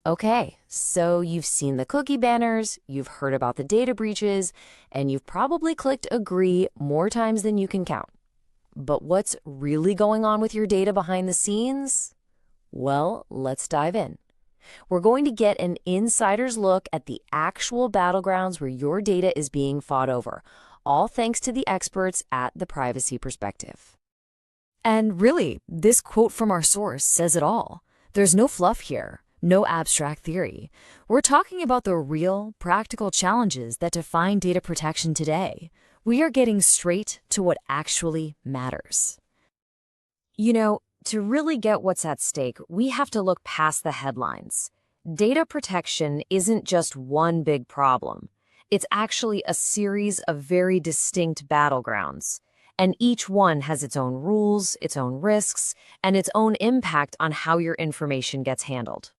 Okay, so you've seen the cookie banners, you've heard about the data breaches, and you've probably clicked agree more times than you can count. But what's really going on with your data behind the scenes? Well, let's dive in. We're going to get an insider's look at the actual battlegrounds where your data is being fought over, all thanks to the experts at the Privacy Perspective. And really, this quote from our source says it all. There's no fluff here, no abstract theory. We're talking about the real, practical challenges that define data protection today. We are getting straight to what actually matters. To really get what's at stake, we have to look past the headlines. Data protection isn't just one big problem. It's actually a series of very distinct battlegrounds. And each one has its own rules, its own risks, and its own impact on how your information gets handled.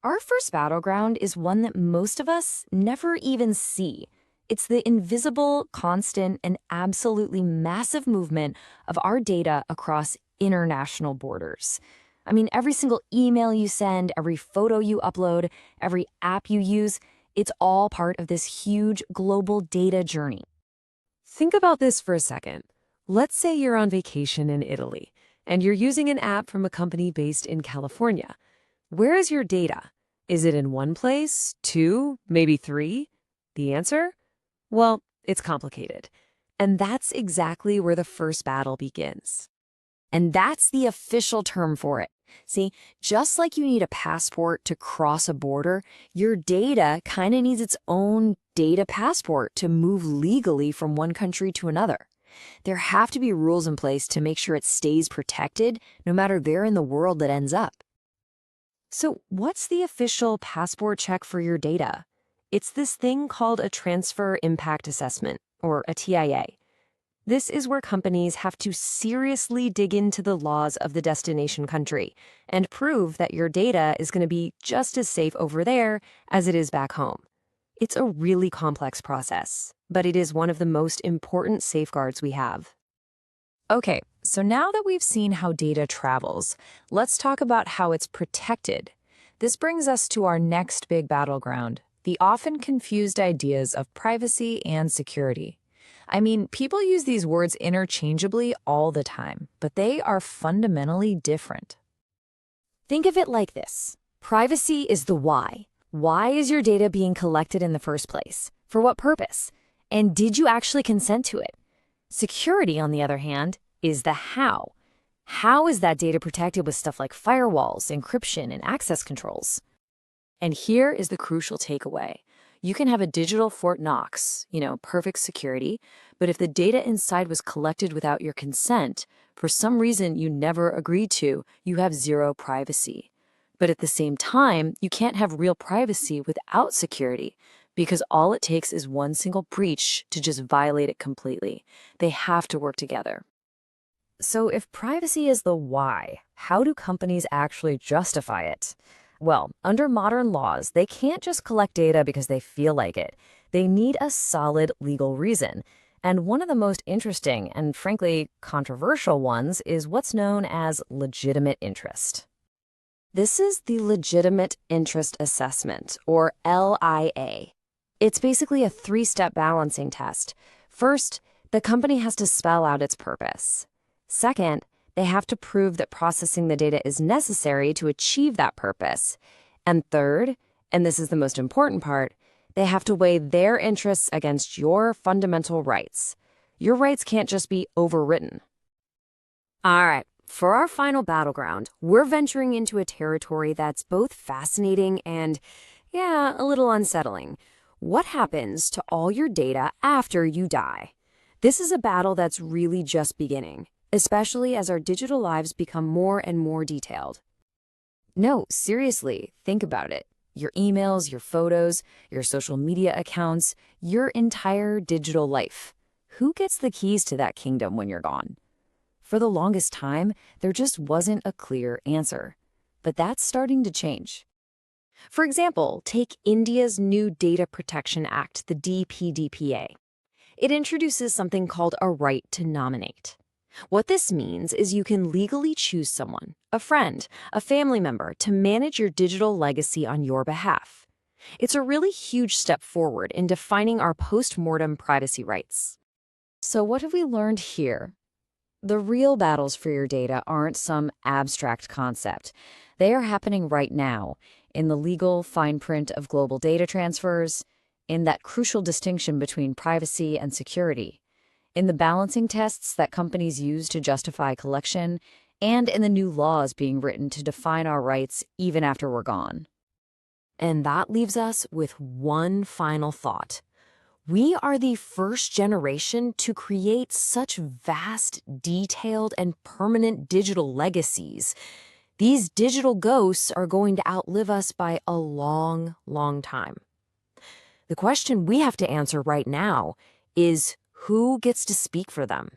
Our first battleground is one that most of us never even see. It's the invisible, constant, and absolutely massive movement of our data across international borders. I mean, every single email you send, every photo you upload, every app you use, it's all part of this huge global data journey. Think about this for a second. Let's say you're on vacation in Italy, and you're using an app from a company based in California. Where is your data? Is it in one place, two, maybe three? The answer? Well, it's complicated. And that's exactly where the first battle begins. And that's the official term for it. See, just like you need a passport to cross a border, your data kind of needs its own data passport to move legally from one country to another. There have to be rules in place to make sure it stays protected, no matter where in the world it ends up. So what's the official passport check for your data? It's this thing called a Transfer Impact Assessment, or a TIA. This is where companies have to seriously dig into the laws of the destination country and prove that your data is going to be just as safe over there as it is back home. It's a really complex process, but it is one of the most important safeguards we have. Okay, so now that we've seen how data travels, let's talk about how it's protected. This brings us to our next big battleground, the often confused ideas of privacy and security. I mean, people use these words interchangeably all the time, but they are fundamentally different. Think of it like this. Privacy is the why. Why is your data being collected in the first place? For what purpose? And did you actually consent to it? Security, on the other hand, is the how. How is that data protected with stuff like firewalls, encryption, and access controls? And here is the crucial takeaway. You can have a digital Fort Knox, perfect security, but if the data inside was collected without your consent, for some reason you never agreed to, you have zero privacy. But at the same time, you can't have real privacy without security, because all it takes is one single breach to just violate it completely. They have to work together. So if privacy is the why, how do companies actually justify it? Well, under modern laws, they can't just collect data because they feel like it. They need a solid legal reason. And one of the most interesting and frankly controversial ones is what's known as legitimate interest. This is the Legitimate Interest Assessment, or LIA. It's basically a three-step balancing test. First, the company has to spell out its purpose. Second, they have to prove that processing the data is necessary to achieve that purpose. And third, and this is the most important part, they have to weigh their interests against your fundamental rights. Your rights can't just be overwritten. All right, for our final battleground, we're venturing into a territory that's both fascinating and, a little unsettling. What happens to all your data after you die? This is a battle that's really just beginning, especially as our digital lives become more and more detailed. No, seriously, think about it. Your emails, your photos, your social media accounts, your entire digital life. Who gets the keys to that kingdom when you're gone? For the longest time, there just wasn't a clear answer. But that's starting to change. For example, take India's new Data Protection Act, the DPDPA. It introduces something called a right to nominate. What this means is you can legally choose someone, a friend, a family member, to manage your digital legacy on your behalf. It's a really huge step forward in defining our post-mortem privacy rights. So, what have we learned here? The real battles for your data aren't some abstract concept. They are happening right now in the legal fine print of global data transfers, in that crucial distinction between privacy and security, in the balancing tests that companies use to justify collection, and in the new laws being written to define our rights even after we're gone. And that leaves us with one final thought. We are the first generation to create such vast, detailed, and permanent digital legacies. These digital ghosts are going to outlive us by a long, long time. The question we have to answer right now is, who gets to speak for them?